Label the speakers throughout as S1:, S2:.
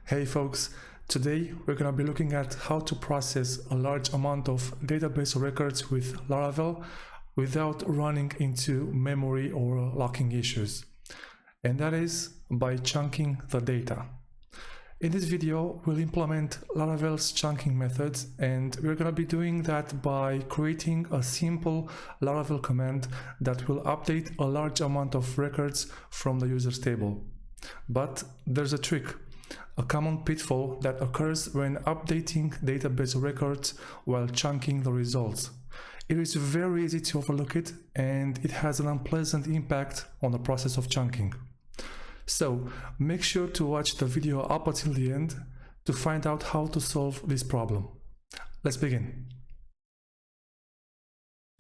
S1: Hey folks, today we're going to be looking at how to process a large amount of database records with Laravel without running into memory or locking issues. And that is by chunking the data. In this video, we'll implement Laravel's chunking methods, and we're going to be doing that by creating a simple Laravel command that will update a large amount of records from the users table. But there's a trick. A common pitfall that occurs when updating database records while chunking the results. It is very easy to overlook it, and it has an unpleasant impact on the process of chunking. So make sure to watch the video up until the end to find out how to solve this problem. Let's begin.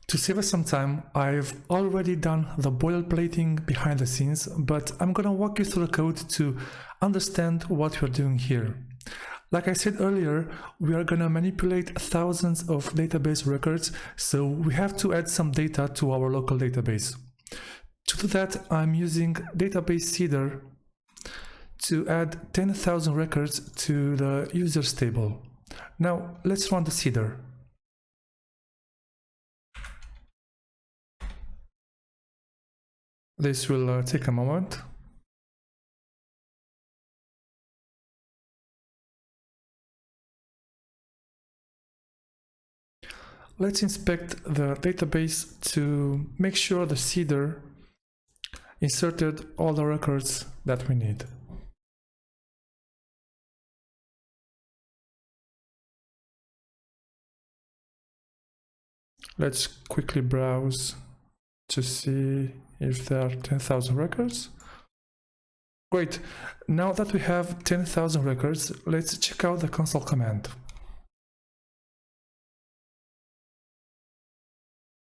S1: To save us some time, I've already done the boilerplating behind the scenes, but I'm gonna walk you through the code to understand what we're doing here. Like I said earlier, we are gonna manipulate thousands of database records, so we have to add some data to our local database. To do that, I'm using database seeder to add 10,000 records to the users table. Now let's run the seeder. This will take a moment. Let's inspect the database to make sure the seeder inserted all the records that we need. Let's quickly browse to see if there are 10,000 records. Great. Now that we have 10,000 records, let's check out the console command.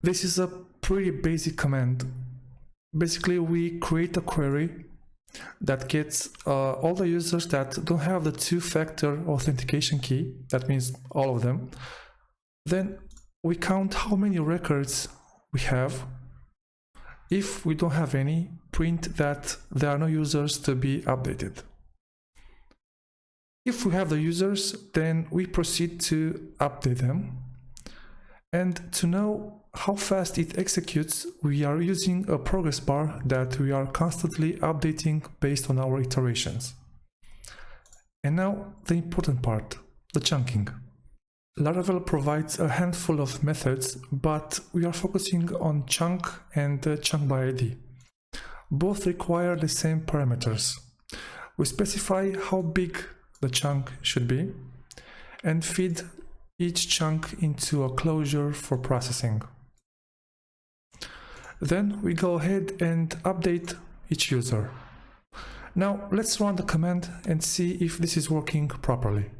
S1: This is a pretty basic command. Basically, we create a query that gets all the users that don't have the two-factor authentication key, that means all of them. Then we count how many records we have. If we don't have any, print that there are no users to be updated. If we have the users, then we proceed to update them. And to know how fast it executes, we are using a progress bar that we are constantly updating based on our iterations. And now the important part, the chunking. Laravel provides a handful of methods, but we are focusing on chunk and chunk by ID. Both require the same parameters. We specify how big the chunk should be and feed each chunk into a closure for processing. Then we go ahead and update each user. Now let's run the command and see if this is working properly.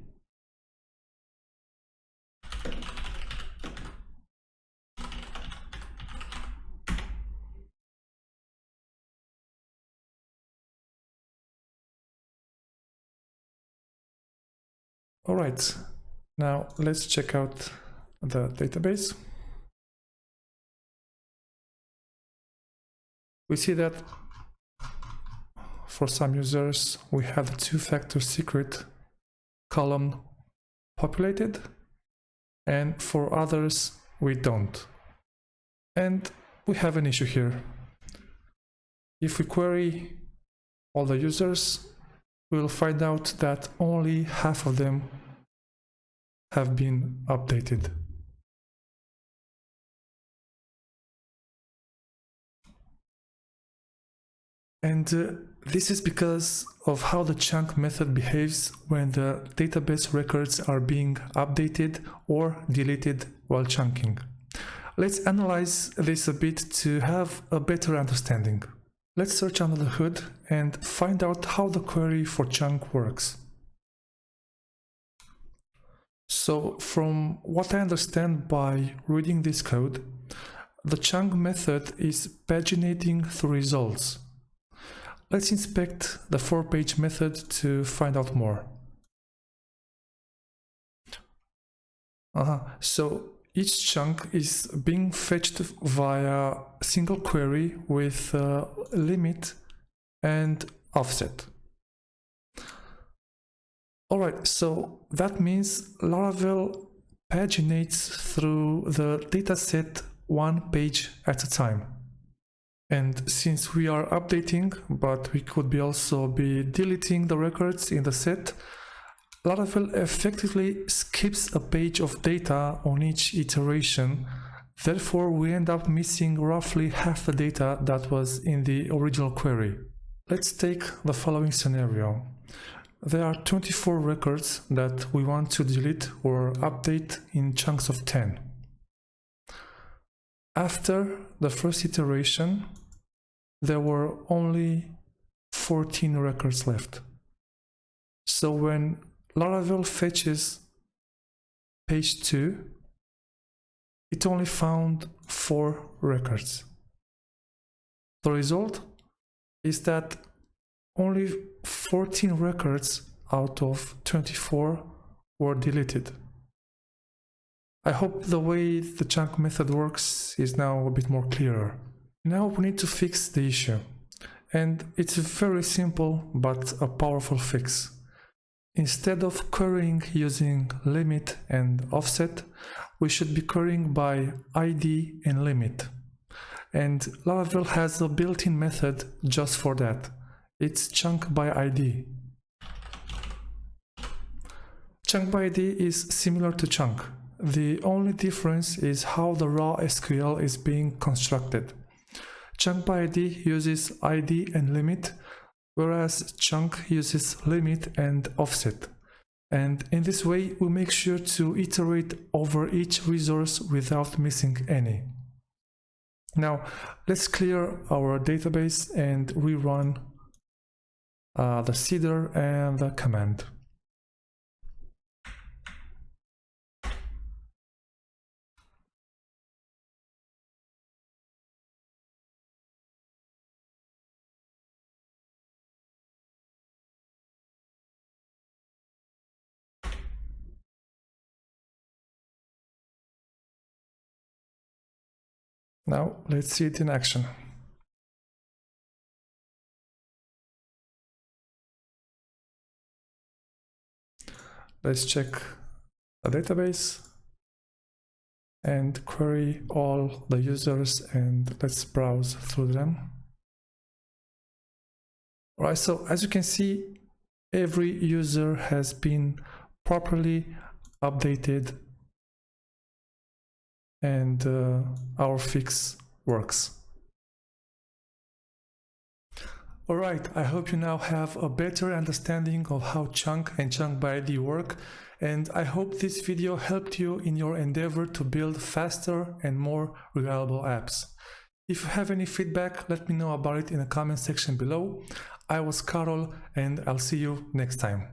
S1: All right, now let's check out the database. We see that for some users, we have the two-factor secret column populated, and for others, we don't. And we have an issue here. If we query all the users, we'll find out that only half of them have been updated. And this is because of how the chunk method behaves when the database records are being updated or deleted while chunking. Let's analyze this a bit to have a better understanding. Let's search under the hood and find out how the query for chunk works. So from what I understand by reading this code, the chunk method is paginating through results. Let's inspect the for-page method to find out more. So each chunk is being fetched via a single query with limit and offset. Alright, so that means Laravel paginates through the dataset one page at a time. And since we are updating, but we could also be deleting the records in the set, Laravel effectively skips a page of data on each iteration. Therefore, we end up missing roughly half the data that was in the original query. Let's take the following scenario. There are 24 records that we want to delete or update in chunks of 10. After the first iteration, there were only 14 records left. So when Laravel fetches page 2, it only found 4 records. The result is that only 14 records out of 24 were deleted. I hope the way the chunk method works is now a bit more clearer. Now we need to fix the issue. And it's very simple but a powerful fix. Instead of querying using limit and offset, we should be querying by ID and limit. And Laravel has a built-in method just for that. It's chunk by ID. Chunk by ID is similar to chunk. The only difference is how the raw SQL is being constructed. Chunk by ID uses ID and limit, whereas chunk uses limit and offset. And in this way, we make sure to iterate over each resource without missing any. Now, let's clear our database and rerun the seeder and the command. Now, let's see it in action. Let's check the database and query all the users, and let's browse through them. All right, so as you can see, every user has been properly updated and our fix works. Alright, I hope you now have a better understanding of how chunk and chunk by ID work, and I hope this video helped you in your endeavor to build faster and more reliable apps. If you have any feedback, let me know about it in the comment section below. I was Karol, and I'll see you next time.